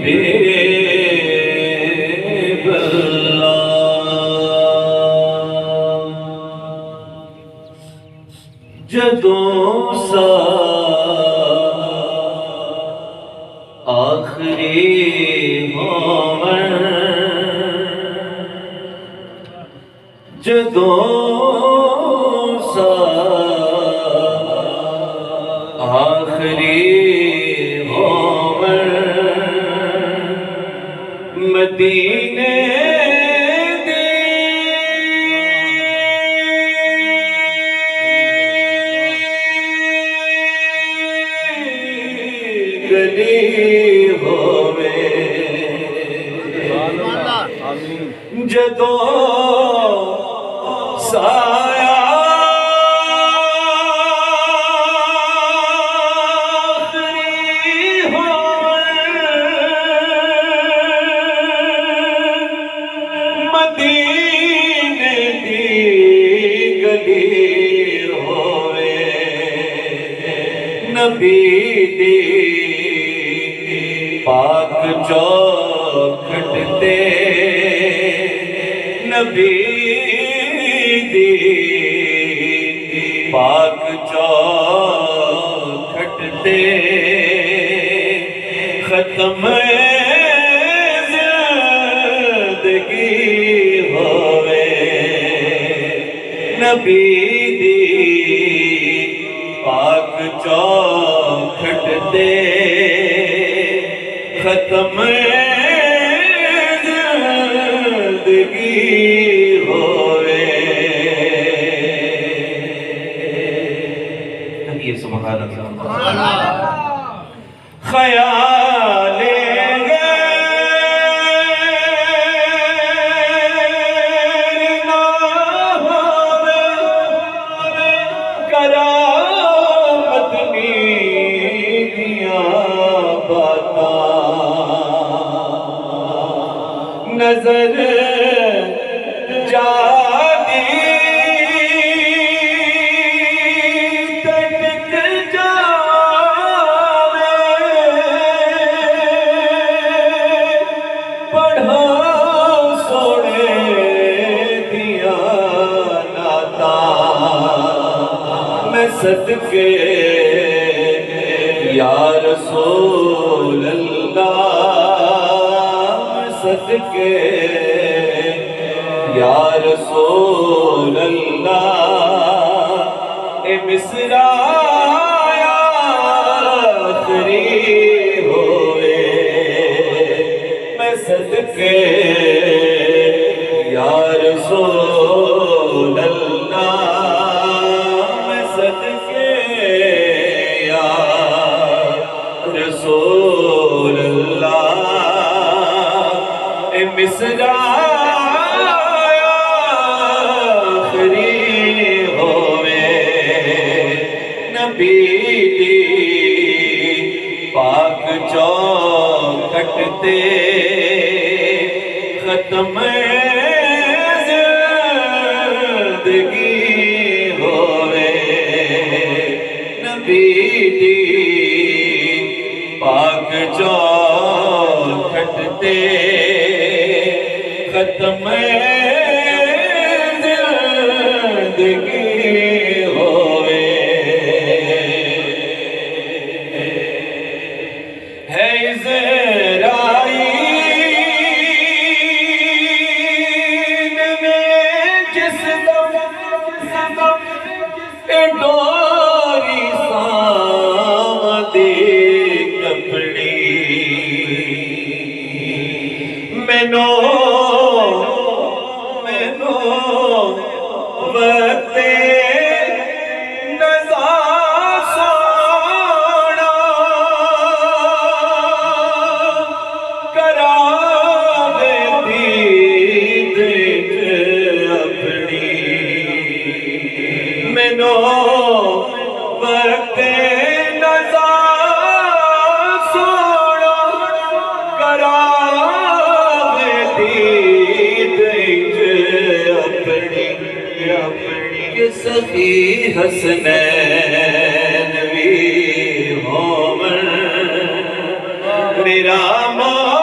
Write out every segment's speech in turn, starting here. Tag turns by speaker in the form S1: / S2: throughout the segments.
S1: حبیب اللہ جدوں سا آخری مومن جدوں سا آخری مومن مدینے دی گلی ہووے جدوں سایہ آخری ہووے مدینے دی گلی ہووے نبی دی پاک چوکھٹ تے نبی دی پاک چوکھٹ تے ختم زندگی ہووے نبی دی پاک چوکھٹ تے ختم زندگی ہووے کہیے سبحان اللہ خیال غیر نہ ہووے کرامت نیکیاں باتاں نظر جانی تک جاوے پڑھا سونے دیاں نعتاں میں صدقے یا رسول اللہ صدقے یا رسول اللہ اے مصرع آخری ہوئے میں صدقے یا رسول اللہ میں صدقے یا رسول اللہ مصرع آخری ہووے نبی دی پاک چوکھٹ تے ختم زندگی ہووے نبی دی پاک چوکھٹ تے ختم زندگی ہووے ہے عزرائیل میں جس دم ڈوری سامدی کپڑی مینوں وقت نزا سونا کراوے دید اپنی مینوں وقت نزا سونا کراوے دید اپنی سخی حسنین بھی ہومن میرا ماں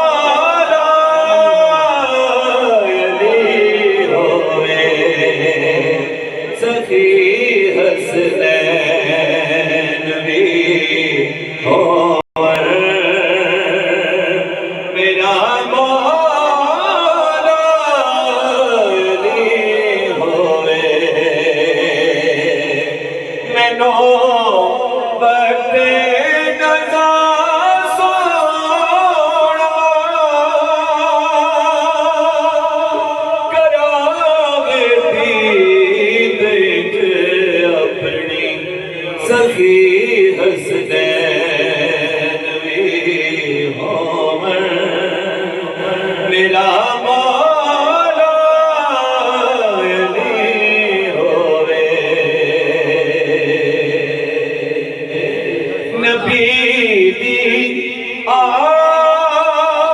S1: آل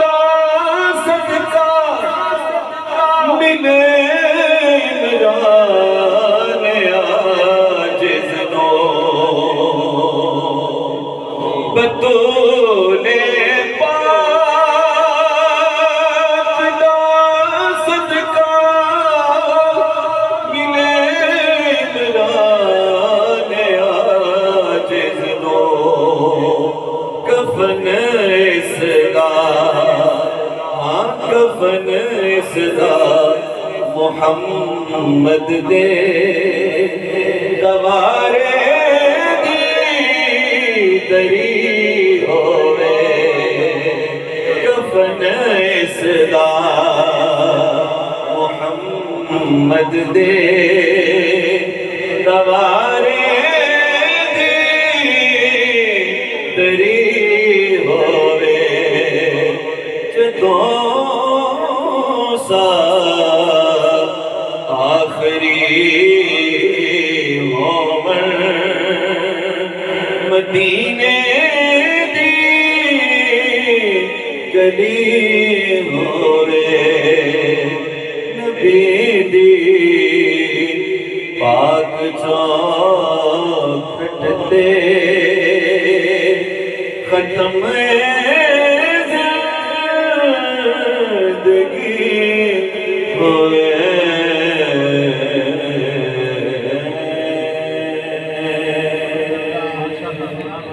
S1: دا صدقہ ملے عمران عاجز نو بطول پاک دا صدقہ ملے عمران عاجز نو کفن اس دا کفن اس دا محمد دے دوارے دی دری ہوئے کفن اس دا محمد دے دوارے دی دری ہوئے جدوں آخری عمر مدینے دی گلی ہوئے نبی دی پاک چوکھٹ تے ختم زندگی ہوئے